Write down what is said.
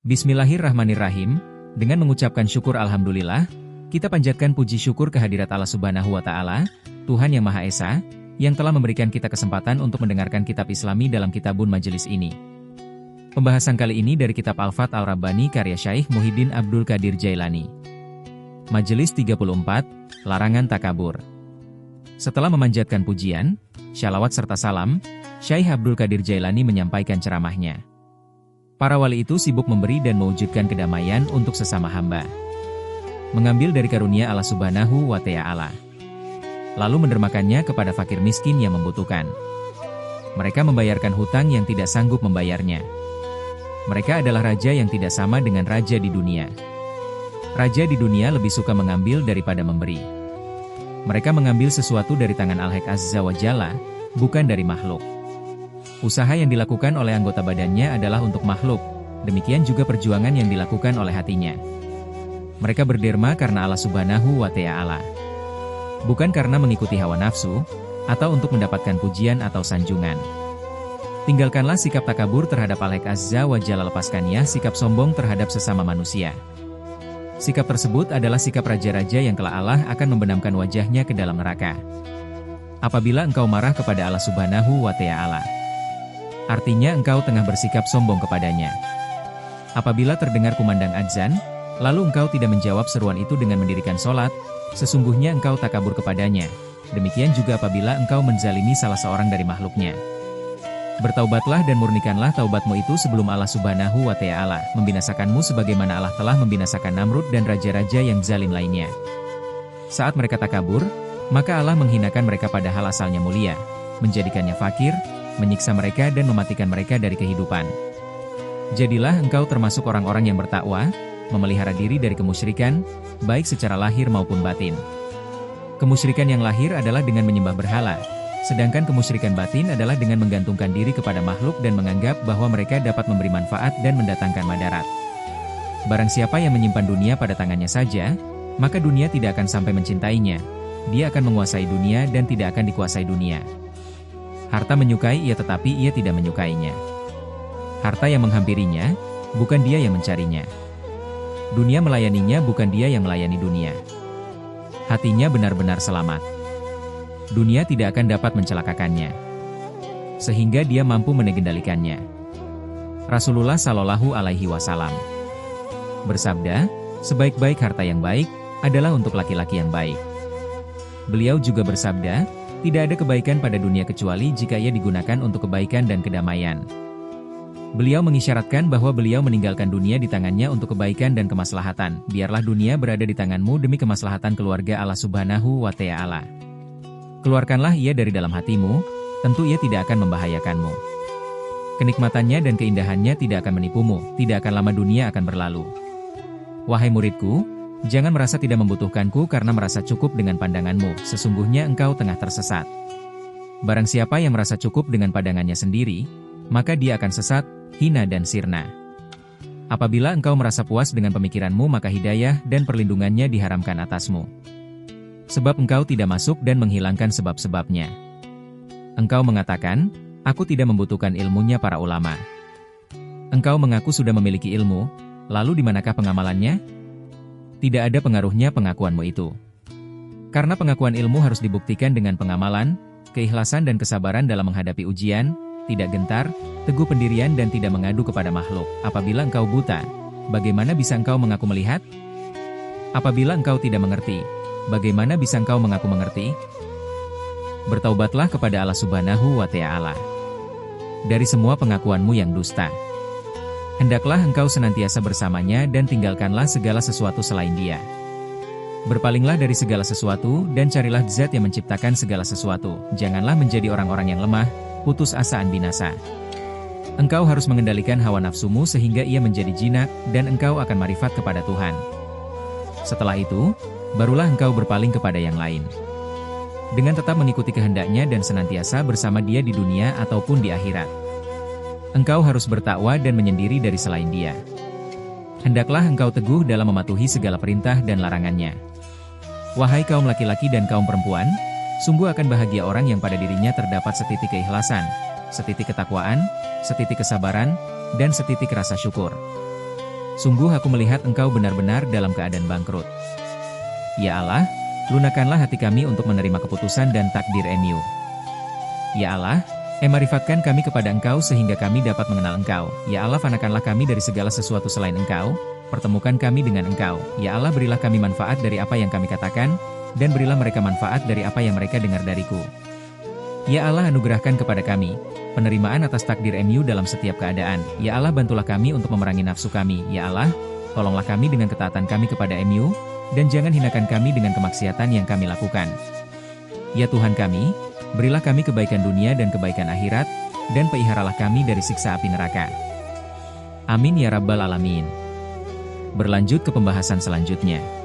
Bismillahirrahmanirrahim, dengan mengucapkan syukur Alhamdulillah, kita panjatkan puji syukur kehadirat Allah Subhanahu wa Ta'ala, Tuhan Yang Maha Esa, yang telah memberikan kita kesempatan untuk mendengarkan kitab Islami dalam kitabun majelis ini. Pembahasan kali ini dari kitab Al-Fath Al-Rabbani karya Syaikh Muhyiddin Abdul Qadir Jailani. Majelis 34, Larangan Takabur. Setelah memanjatkan pujian, syalawat serta salam, Syaikh Abdul Qadir Jailani menyampaikan ceramahnya. Para wali itu sibuk memberi dan mewujudkan kedamaian untuk sesama hamba. Mengambil dari karunia Allah Subhanahu wa Ta'ala. Lalu mendermakannya kepada fakir miskin yang membutuhkan. Mereka membayarkan hutang yang tidak sanggup membayarnya. Mereka adalah raja yang tidak sama dengan raja di dunia. Raja di dunia lebih suka mengambil daripada memberi. Mereka mengambil sesuatu dari tangan Al-Haq Azza wa Jalla, bukan dari makhluk. Usaha yang dilakukan oleh anggota badannya adalah untuk makhluk, demikian juga perjuangan yang dilakukan oleh hatinya. Mereka berderma karena Allah Subhanahu wa Ta'ala. Bukan karena mengikuti hawa nafsu, atau untuk mendapatkan pujian atau sanjungan. Tinggalkanlah sikap takabur terhadap Al-Haq Azza wa Jalla, lepaskannya sikap sombong terhadap sesama manusia. Sikap tersebut adalah sikap raja-raja yang kelak Allah akan membenamkan wajahnya ke dalam neraka. Apabila engkau marah kepada Allah Subhanahu wa Ta'ala, artinya engkau tengah bersikap sombong kepadanya. Apabila terdengar kumandang adzan, lalu engkau tidak menjawab seruan itu dengan mendirikan sholat, sesungguhnya engkau takabur kepadanya. Demikian juga apabila engkau menzalimi salah seorang dari makhluknya. Bertaubatlah dan murnikanlah taubatmu itu sebelum Allah Subhanahu wa Ta'ala membinasakanmu sebagaimana Allah telah membinasakan Namrud dan raja-raja yang zalim lainnya. Saat mereka takabur, maka Allah menghinakan mereka padahal asalnya mulia, menjadikannya fakir, menyiksa mereka dan mematikan mereka dari kehidupan. Jadilah engkau termasuk orang-orang yang bertakwa, memelihara diri dari kemusyrikan, baik secara lahir maupun batin. Kemusyrikan yang lahir adalah dengan menyembah berhala, sedangkan kemusyrikan batin adalah dengan menggantungkan diri kepada makhluk dan menganggap bahwa mereka dapat memberi manfaat dan mendatangkan madarat. Barang siapa yang menyimpan dunia pada tangannya saja, maka dunia tidak akan sampai mencintainya. Dia akan menguasai dunia dan tidak akan dikuasai dunia. Harta menyukai ia tetapi ia tidak menyukainya. Harta yang menghampirinya, bukan dia yang mencarinya. Dunia melayaninya, bukan dia yang melayani dunia. Hatinya benar-benar selamat. Dunia tidak akan dapat mencelakakannya. Sehingga dia mampu mengendalikannya. Rasulullah Shallallahu Alaihi Wasallam bersabda, sebaik-baik harta yang baik, adalah untuk laki-laki yang baik. Beliau juga bersabda, tidak ada kebaikan pada dunia kecuali jika ia digunakan untuk kebaikan dan kedamaian. Beliau mengisyaratkan bahwa beliau meninggalkan dunia di tangannya untuk kebaikan dan kemaslahatan. Biarlah dunia berada di tanganmu demi kemaslahatan keluarga Allah Subhanahu wa Ta'ala. Keluarkanlah ia dari dalam hatimu, tentu ia tidak akan membahayakanmu. Kenikmatannya dan keindahannya tidak akan menipumu, tidak akan lama dunia akan berlalu. Wahai muridku, jangan merasa tidak membutuhkanku karena merasa cukup dengan pandanganmu, sesungguhnya engkau tengah tersesat. Barang siapa yang merasa cukup dengan pandangannya sendiri, maka dia akan sesat, hina dan sirna. Apabila engkau merasa puas dengan pemikiranmu maka hidayah dan perlindungannya diharamkan atasmu. Sebab engkau tidak masuk dan menghilangkan sebab-sebabnya. Engkau mengatakan, aku tidak membutuhkan ilmunya para ulama. Engkau mengaku sudah memiliki ilmu, lalu di manakah pengamalannya? Tidak ada pengaruhnya pengakuanmu itu. Karena pengakuan ilmu harus dibuktikan dengan pengamalan, keikhlasan dan kesabaran dalam menghadapi ujian, tidak gentar, teguh pendirian dan tidak mengadu kepada makhluk. Apabila engkau buta, bagaimana bisa engkau mengaku melihat? Apabila engkau tidak mengerti, bagaimana bisa engkau mengaku mengerti? Bertaubatlah kepada Allah Subhanahu wa Ta'ala dari semua pengakuanmu yang dusta. Hendaklah engkau senantiasa bersamanya dan tinggalkanlah segala sesuatu selain dia. Berpalinglah dari segala sesuatu dan carilah Zat yang menciptakan segala sesuatu. Janganlah menjadi orang-orang yang lemah, putus asaan binasa. Engkau harus mengendalikan hawa nafsumu sehingga ia menjadi jinak dan engkau akan marifat kepada Tuhan. Setelah itu, barulah engkau berpaling kepada yang lain. Dengan tetap mengikuti kehendaknya dan senantiasa bersama dia di dunia ataupun di akhirat. Engkau harus bertakwa dan menyendiri dari selain dia. Hendaklah engkau teguh dalam mematuhi segala perintah dan larangannya. Wahai kaum laki-laki dan kaum perempuan, sungguh akan bahagia orang yang pada dirinya terdapat setitik keikhlasan, setitik ketakwaan, setitik kesabaran, dan setitik rasa syukur. Sungguh aku melihat Engkau benar-benar dalam keadaan bangkrut. Ya Allah, lunakanlah hati kami untuk menerima keputusan dan takdir MU. Ya Allah, marifatkan kami kepada Engkau sehingga kami dapat mengenal Engkau. Ya Allah, fanakanlah kami dari segala sesuatu selain Engkau, pertemukan kami dengan Engkau. Ya Allah, berilah kami manfaat dari apa yang kami katakan, dan berilah mereka manfaat dari apa yang mereka dengar dariku. Ya Allah, anugerahkan kepada kami penerimaan atas takdir MU dalam setiap keadaan. Ya Allah, bantulah kami untuk memerangi nafsu kami. Ya Allah, tolonglah kami dengan ketaatan kami kepada MU, dan jangan hinakan kami dengan kemaksiatan yang kami lakukan. Ya Tuhan kami, berilah kami kebaikan dunia dan kebaikan akhirat, dan peliharalah kami dari siksa api neraka. Amin ya Rabbal Alamin. Berlanjut ke pembahasan selanjutnya.